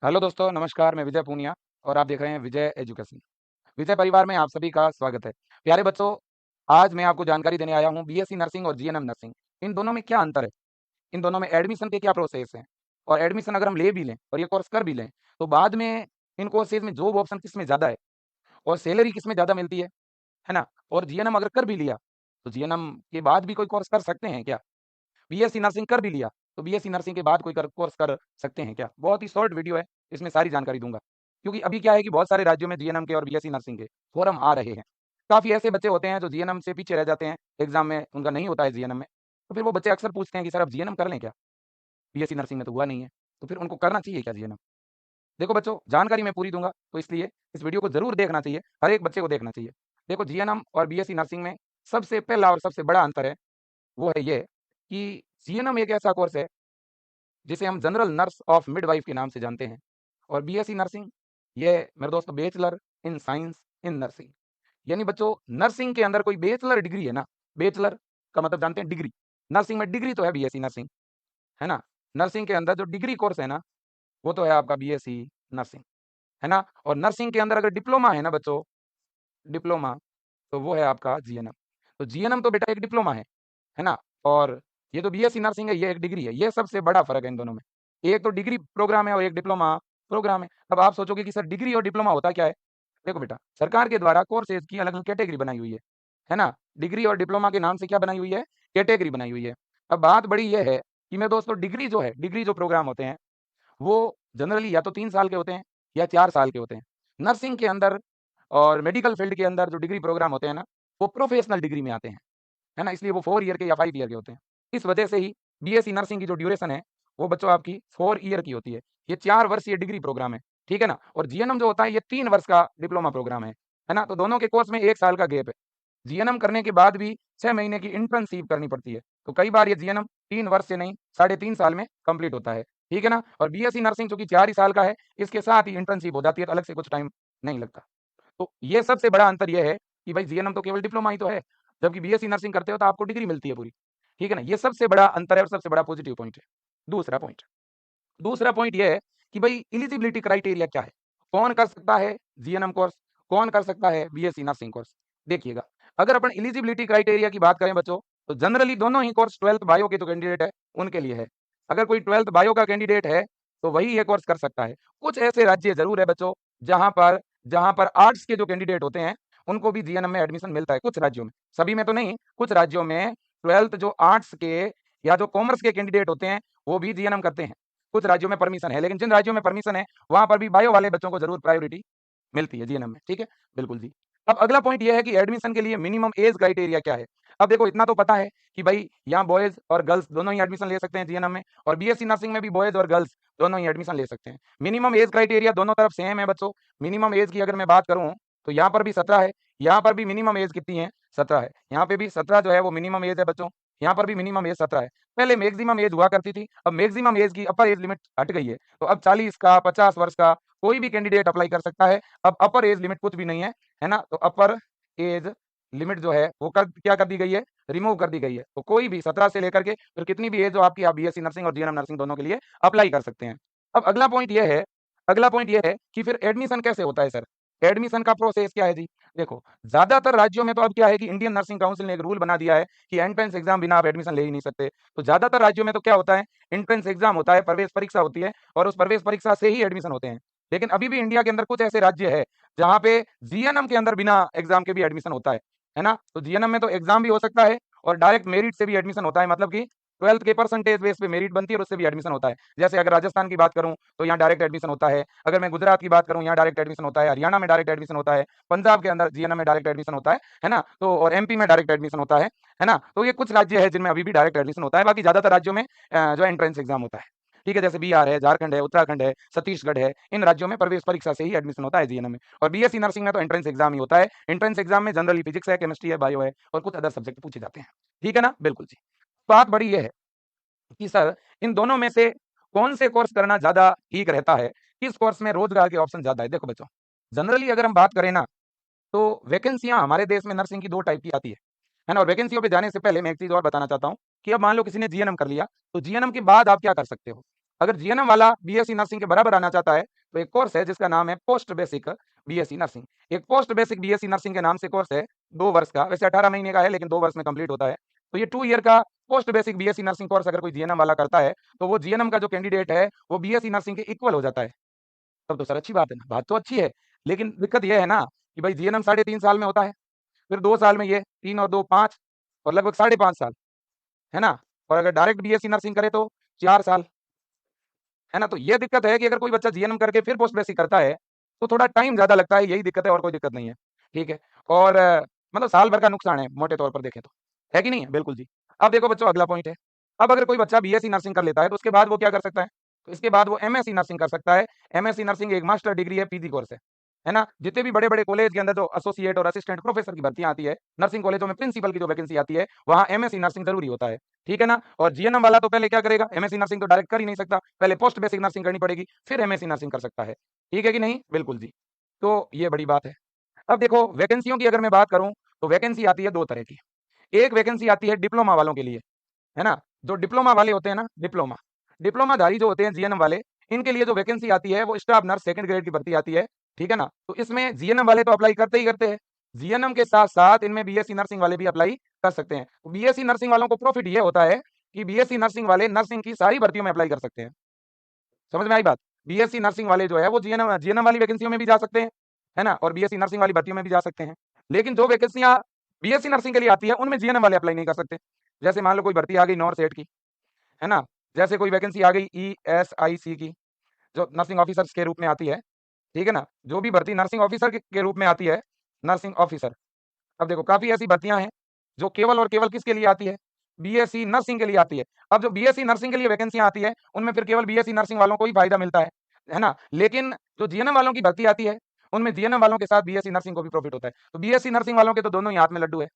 Hello दोस्तों, नमस्कार। मैं विजय पूनिया और आप देख रहे हैं विजय एजुकेशन। विजय परिवार में आप सभी का स्वागत है। प्यारे बच्चों, आज मैं आपको जानकारी देने आया हूँ बीएससी नर्सिंग और जीएनएम नर्सिंग। इन दोनों में क्या अंतर है? इन दोनों में एडमिशन के क्या प्रोसेस हैं? और एडमिशन अगर हम ले भी लें और ये कोर्स कर भी लें, तो बाद में इन कोर्सेज में जॉब ऑप्शन किसमें ज़्यादा है और सैलरी किसमें ज़्यादा मिलती है ना? और जीएनएम अगर कर भी लिया, तो जीएनएम के बाद भी कोई कोर्स कर सकते हैं क्या? बीएससी नर्सिंग कर भी लिया, तो बीएससी नर्सिंग के बाद कोई कोर्स कर सकते हैं क्या? बहुत ही शॉर्ट वीडियो है, इसमें सारी जानकारी दूंगा। क्योंकि अभी क्या है कि बहुत सारे राज्यों में जीएनएम के और बीएससी नर्सिंग के फॉर्म आ रहे हैं। काफ़ी ऐसे बच्चे होते हैं जो जीएनएम से पीछे रह जाते हैं, एग्जाम में उनका नहीं होता है जीएनएम में। तो फिर वो बच्चे अक्सर पूछते हैं कि सर अब जीएनएम कर लें क्या? बीएससी नर्सिंग में तो हुआ नहीं है। तो फिर उनको करना चाहिए क्या जीएनएम? देखो बच्चों, जानकारी मैं पूरी दूंगा, तो इसलिए इस वीडियो को जरूर देखना चाहिए, हर एक बच्चे को देखना चाहिए। देखो, जीएनएम और बीएससी नर्सिंग में सबसे पहला और सबसे बड़ा अंतर है, वो है ये कि जीएनएम एक ऐसा कोर्स है जिसे हम जनरल नर्स ऑफ मिडवाइफ के नाम से जानते हैं। और बीएससी नर्सिंग, ये मेरे दोस्तों bachelor in science in nursing. यानी बच्चों, नर्सिंग के अंदर कोई बैचलर डिग्री है ना, बैचलर का मतलब जानते हैं डिग्री। नर्सिंग में डिग्री तो है बीएससी नर्सिंग, है ना। नर्सिंग के अंदर जो डिग्री कोर्स है ना, वो तो है आपका बीएससी नर्सिंग, है ना। और नर्सिंग के अंदर अगर डिप्लोमा है ना बच्चों, डिप्लोमा, तो वो है आपका जीएनएम। तो जीएनएम तो बेटा एक डिप्लोमा है ना। और ये तो बीएससी नर्सिंग है, ये एक डिग्री है। ये सबसे बड़ा फर्क है इन दोनों में। एक तो डिग्री प्रोग्राम है और एक डिप्लोमा प्रोग्राम है। अब आप सोचोगे कि सर डिग्री और डिप्लोमा होता क्या है? देखो बेटा, सरकार के द्वारा कोर्सेज की अलग अलग कैटेगरी बनाई हुई है ना। डिग्री और डिप्लोमा के नाम से क्या बनाई हुई है? कैटेगरी बनाई हुई है। अब बात बड़ी ये है कि मैं दोस्तों, डिग्री जो है, डिग्री जो प्रोग्राम होते हैं, वो जनरली या तो 3 साल के होते हैं या 4 साल के होते हैं। नर्सिंग के अंदर और मेडिकल फील्ड के अंदर जो डिग्री प्रोग्राम होते हैं ना, वो प्रोफेशनल डिग्री में आते हैं, है ना। इसलिए वो 4 ईयर के या 5 ईयर के होते हैं। इस वजह से ही बीएससी नर्सिंग की जो ड्यूरेशन है, वो बच्चों आपकी 4 ईयर की होती है। ये 4 वर्षीय डिग्री प्रोग्राम ठीक है ना। और जीएनएम जो होता है, ये 3 वर्ष का डिप्लोमा प्रोग्राम है ना। तो दोनों के कोर्स में 1 साल का गैप है। जीएनएम करने के बाद भी 6 महीने की इंटर्नशिप करनी पड़ती है। तो कई बार ये जीएनएम 3 वर्ष से नहीं, 3.5 साल में कंप्लीट होता है, ठीक है ना। और बीएससी नर्सिंग चूंकि 4 ही साल का है, इसके साथ ही इंटर्नशिप हो जाती है, तो अलग से कुछ टाइम नहीं लगता। तो ये सबसे बड़ा अंतर ये है कि भाई जीएनएम तो केवल डिप्लोमा ही तो है, जबकि बीएससी नर्सिंग करते हो तो आपको डिग्री मिलती है पूरी, ठीक है ना। ये सबसे बड़ा अंतर है और सबसे बड़ा पॉजिटिव पॉइंट है। दूसरा पॉइंट दूसरा पॉइंट ये है कि भाई एलिजिबिलिटी क्राइटेरिया क्या है, कौन कर सकता है जीएनएम कोर्स, कौन कर सकता है बीएससी नर्सिंग कोर्स। देखिएगा, अगर अपन एलिजिबिलिटी क्राइटेरिया की बात करें बच्चों, तो जनरली दोनों ही कोर्स 12th बायो के जो कैंडिडेट है उनके लिए है। अगर कोई 12th बायो का कैंडिडेट है, तो वही ये कोर्स कर सकता है। कुछ ऐसे राज्य जरूर है बच्चों, जहां पर जहां पर आर्ट्स के जो कैंडिडेट होते हैं, उनको भी जीएनएम में एडमिशन मिलता है, कुछ राज्यों में, सभी में तो नहीं। कुछ राज्यों में 12th जो आर्ट्स के या जो कॉमर्स के कैंडिडेट होते हैं, वो भी जीएनएम करते हैं। कुछ राज्यों में परमिशन है, लेकिन जिन राज्यों में परमिशन है, वहां पर भी बायो वाले बच्चों को जरूर प्रायोरिटी मिलती है जीएनएम में, ठीक है। बिल्कुल जी। अब अगला पॉइंट यह है कि एडमिशन के लिए मिनिमम एज क्राइटेरिया क्या है। अब देखो, इतना तो पता है कि भाई यहाँ बॉयज और गर्ल्स दोनों ही एडमिशन ले सकते हैं जीएनएम में, और बीएससी नर्सिंग में भी बॉयज और गर्ल्स दोनों ही एडमिशन ले सकते हैं। मिनिमम एज क्राइटेरिया दोनों तरफ सेम है बच्चों। मिनिमम एज की अगर मैं बात करूं, तो यहाँ पर भी 17 है, यहाँ पर भी मिनिमम एज कितनी है? 17 है। यहाँ पे भी 17 जो है वो मिनिमम एज है बच्चों, यहाँ पर भी मिनिमम एज 17 है। पहले मैक्सिमम एज हुआ करती थी, अब मैक्सिमम एज की अपर एज लिमिट हट गई है। तो अब 40 का, 50 वर्ष का कोई भी कैंडिडेट अप्लाई कर सकता है। अब अपर एज लिमिट कुछ भी नहीं है ना। तो अपर एज लिमिट जो है वो क्या कर दी गई है? रिमूव कर दी गई है। तो कोई भी 17 से लेकर के फिर कितनी भी एज हो आपकी, आप बीएससी नर्सिंग और जीएनएम नर्सिंग दोनों के लिए अप्लाई कर सकते हैं। अब अगला पॉइंट यह है कि फिर एडमिशन कैसे होता है सर? एडमिशन का प्रोसेस क्या है जी? देखो, ज्यादातर राज्यों में तो अब क्या है कि इंडियन नर्सिंग काउंसिल ने एक रूल बना दिया है कि एंट्रेंस एग्जाम बिना आप एडमिशन ले ही नहीं सकते। तो ज्यादातर राज्यों में तो क्या होता है, एंट्रेंस एग्जाम होता है, प्रवेश परीक्षा होती है, और उस प्रवेश परीक्षा से ही एडमिशन होते हैं। लेकिन अभी भी इंडिया के अंदर कुछ ऐसे राज्य है जहां पे जीएनएम के अंदर बिना एग्जाम के भी एडमिशन होता है ना। तो जीएनएम में तो एग्जाम भी हो सकता है और डायरेक्ट मेरिट से भी एडमिशन होता है, मतलब कि 12th के परसेंटेज बेस पे मेरिट बनती है और उससे भी एडमिशन होता है। जैसे अगर राजस्थान की बात करूं, तो यहाँ डायरेक्ट एडमिशन होता है। अगर मैं गुजरात की बात करूं, यहाँ डायरेक्ट एडमिशन होता है। हरियाणा में डायरेक्ट एडमिशन होता है। पंजाब के अंदर जीएनएम में डायरेक्ट एडमिशन होता है ना। तो और एमपी में डायरेक्ट एडमिशन होता है ना। तो ये कुछ राज्य है जिनमें अभी भी डायरेक्ट एडमिशन होता है। बाकी ज्यादातर राज्यों में जो एंट्रेंस एग्जाम होता है, ठीक है। जैसे बिहार है, झारखंड है, उत्तराखंड है, छत्तीसगढ़ है, इन राज्यों में प्रवेश परीक्षा से ही एडमिशन होता है जीएनएम में। और बीएससी नर्सिंग में तो एंट्रेंस एग्जाम ही होता है। एंट्रेंस एग्जाम में जनरली फिजिक्स है, केमिस्ट्री है, बायो है और कुछ अदर सब्जेक्ट पूछे जाते हैं, ठीक है ना। बिल्कुल जी। बात बड़ी ये है कि सर इन दोनों में से कौन से कोर्स करना ज्यादा ठीक रहता है, किस कोर्स में रोजगार के ऑप्शन ज्यादा है। देखो बच्चों, जनरली अगर हम बात करें ना, तो वैकेंसियां हमारे देश में नर्सिंग की 2 टाइप की आती है ना। और वैकेंसियों पे जाने से पहले मैं एक चीज और बताना चाहता हूं कि अब मान लो किसी ने जीएनएम कर लिया, तो जीएनएम के बाद आप क्या कर सकते हो? अगर जीएनएम वाला बीएससी नर्सिंग के बराबर आना चाहता है तो एक कोर्स है जिसका नाम है पोस्ट बेसिक बीएससी नर्सिंग। एक पोस्ट बेसिक बीएससी नर्सिंग के नाम से कोर्स है, 2 वर्ष का, वैसे 18 महीने का है लेकिन 2 वर्ष में कंप्लीट होता है। तो ये 2 ईयर का post basic BSc nursing course अगर कोई जीएनएम वाला करता है तो वो जीएनएम का जो कैंडिडेट है वो बीएससी नर्सिंग के इक्वल हो जाता है। तब तो सर अच्छी बात है ना, बात तो अच्छी है। लेकिन दिक्कत ये है ना कि भाई जीएनएम 3.5 साल में होता है, फिर 2 साल में ये, 3 और 2 5 और लगभग 5.5 साल, है ना? और अगर डायरेक्ट बीएससी नर्सिंग करे तो 4 साल, है ना? तो ये दिक्कत है कि अगर कोई बच्चा जीएनएम करके फिर पोस्ट बेसिक करता है, तो थोड़ा टाइम ज़्यादा लगता है, यही दिक्कत है और कोई दिक्कत नहीं है, ठीक है? और मतलब साल भर का नुकसान है मोटे तौर पर देखें तो, है कि नहीं है? बिल्कुल जी। अब देखो बच्चों अगला पॉइंट है, अब अगर कोई बच्चा बीएससी नर्सिंग कर लेता है, तो उसके बाद वो क्या कर सकता है? तो इसके बाद वो एमएससी नर्सिंग कर सकता है। एमएससी नर्सिंग एक मास्टर डिग्री है, पीजी कोर्स है ना? जितने भी बड़े-बड़े कॉलेज के अंदर जो एसोसिएट और असिस्टेंट प्रोफेसर की भर्तियाँ आती है, नर्सिंग कॉलेजों में प्रिंसिपल की जो वैकेंसी आती है, वहाँ एमएससी नर्सिंग ज़रूरी होता है, ठीक है ना? और जीएनएम वाला तो पहले क्या करेगा? एमएससी नर्सिंग तो डायरेक्ट कर ही नहीं सकता, पहले पोस्ट बेसिक नर्सिंग करनी पड़ेगी, फिर एमएससी नर्सिंग कर सकता है, ठीक है कि नहीं? बिल्कुल जी। तो ये बड़ी बात है। अब देखो वैकेंसियों की अगर मैं बात करूँ, तो वैकेंसी आती है 2 तरह की। एक वैकेंसी आती है डिप्लोमा वालों के लिए, है ना? जो डिप्लोमा वाले होते हैं ना, डिप्लोमाधारी जो होते हैं जीएनएम वाले, इनके लिए जो वैकेंसी आती है वो स्टाफ नर्स सेकंड ग्रेड की भर्ती आती है, ठीक है ना? तो इसमें जीएनएम वाले तो अप्लाई करते ही करते हैं। जीएनएम के साथ-साथ इनमें बीएससी नर्सिंग वाले भी अप्लाई कर सकते हैं। तो बीएससी नर्सिंग वालों को प्रॉफिट ये होता है कि बीएससी नर्सिंग वाले नर्सिंग की सारी भर्तियों में अप्लाई कर सकते हैं। समझ में आई बात? बीएससी नर्सिंग वाले जो है वो जीएनएम जीएनएम वाली वैकेंसियों में भी जा सकते हैं, है ना? और बीएससी नर्सिंग वाली भर्तियों में भी जा सकते हैं। लेकिन जो वैकेंसियाँ बीएससी नर्सिंग के लिए आती है, उनमें जीएनएम वाले अप्लाई नहीं कर सकते। जैसे मान लो कोई भर्ती आ गई नॉर-सेट की, है ना? जैसे कोई वैकेंसी आ गई ईएसआईसी की, जो नर्सिंग ऑफिसर्स के रूप में आती है, ठीक है ना? जो भी भर्ती नर्सिंग ऑफिसर के रूप में आती है, नर्सिंग ऑफिसर। अब देखो काफ़ी ऐसी भर्तियाँ हैं, जो केवल और केवल किसके लिए आती है? बीएससी नर्सिंग के लिए आती है। अब जो बीएससी नर्सिंग के लिए वैकेंसियाँ आती है, उनमें फिर केवल बीएससी नर्सिंग वालों को ही फ़ायदा मिलता है ना? लेकिन जो जीएनएम वालों की भर्ती आती है, उनमें जीएनएम वालों के साथ बीएससी नर्सिंग को भी प्रॉफिट होता है। तो बीएससी नर्सिंग वालों के तो दोनों ही हाथ में लड्डू है।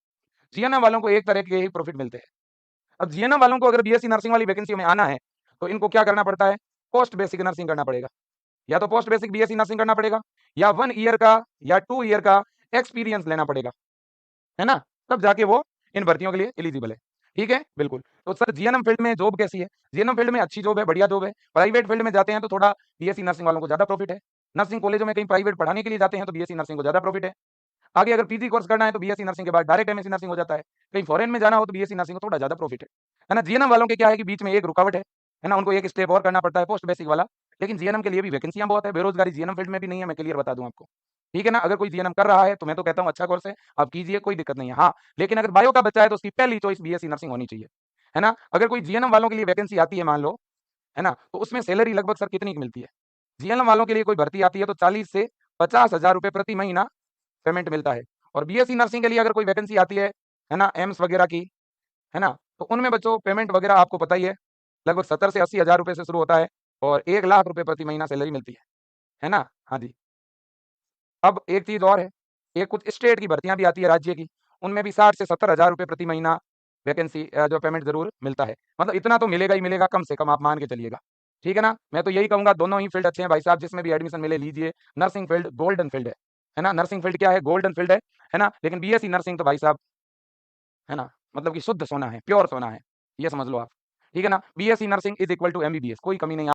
जीएनएम वालों को एक तरह के ही प्रॉफिट मिलते हैं। अब जीएनएम वालों को अगर बीएससी नर्सिंग वाली वैकेंसी में आना है, तो इनको क्या करना पड़ता है? पोस्ट बेसिक नर्सिंग करना पड़ेगा। या तो पोस्ट बेसिक बीएससी नर्सिंग करना पड़ेगा या 1 ईयर का या 2 ईयर का एक्सपीरियंस लेना पड़ेगा, है ना? तब जाके वो इन भर्तियों के लिए एलिजिबल है। ठीक है? बिल्कुल। तो सर जीएनएम फील्ड में जॉब कैसी है? जीएनएम फील्ड में अच्छी जॉब है, बढ़िया जॉब है। प्राइवेट फील्ड में जाते हैं तो थोड़ा बीएससी नर्सिंग वालों को ज़्यादा प्रॉफिट है। नर्सिंग कॉलेजों में कहीं प्राइवेट पढ़ाने के लिए जाते हैं तो बीएससी नर्सिंग को ज़्यादा प्रॉफिट है। आगे अगर पीजी कोर्स करना है तो बीएससी नर्सिंग के बाद डायरेक्ट एमएससी नर्सिंग हो जाता है। कहीं फॉरेन में जाना हो तो बीएससी नर्सिंग को थोड़ा ज़्यादा प्रॉफिट है ना? जीएनएम वालों के क्या है कि बीच में एक रुकावट है ना? उनको एक स्टेप और करना पड़ता है पोस्ट बेसिक वाला। लेकिन जीएनएम के लिए भी वैकेंसियाँ बहुत है, बेरोज़गारी जीएनएम फील्ड में भी नहीं है, मैं क्लियर बता दूँ आपको। ठीक है ना? अगर कोई जीएनएम कर रहा है तो मैं तो कहता हूँ अच्छा कोर्स है, आप कीजिए कोई दिक्कत नहीं है। हाँ, लेकिन अगर बायो का बच्चा है तो उसकी पहली चॉइस बीएससी नर्सिंग होनी चाहिए, है ना? अगर कोई जीएनएम वालों के लिए वैकेंसी आती है मान लो, है ना? तो उसमें सैलरी लगभग सर कितनी की मिलती है? जीएनएम वालों के लिए कोई भर्ती आती है तो 40 से 50,000 रुपए प्रति महीना पेमेंट मिलता है। और बीएससी नर्सिंग के लिए अगर कोई वैकेंसी आती है ना? एम्स वगैरह की, है ना? तो उनमें बच्चों पेमेंट वगैरह आपको पता ही है, लगभग 70 से 80,000 रुपए से शुरू होता है और 1 लाख रुपए प्रति महीना सैलरी मिलती है ना? हाँ जी। अब एक चीज़ और है, ये कुछ स्टेट की भर्तियाँ भी आती है राज्य की, उनमें भी 60 से 70,000 रुपए प्रति महीना वैकेंसी जो पेमेंट ज़रूर मिलता है। मतलब इतना तो मिलेगा ही मिलेगा कम से कम आप मान के चलिएगा। ठीक है ना? मैं तो यही कहूँगा दोनों ही फील्ड अच्छे हैं भाई साहब, जिसमें भी एडमिशन मिले लीजिए। नर्सिंग फील्ड गोल्डन फील्ड है ना? नर्सिंग फील्ड क्या है? गोल्डन फील्ड है ना? लेकिन बीएससी नर्सिंग तो भाई साहब, है ना? मतलब कि शुद्ध सोना है, प्योर सोना है, ये समझ लो आप। ठीक है ना? BSc nursing is equal to MBBS, कोई कमी नहीं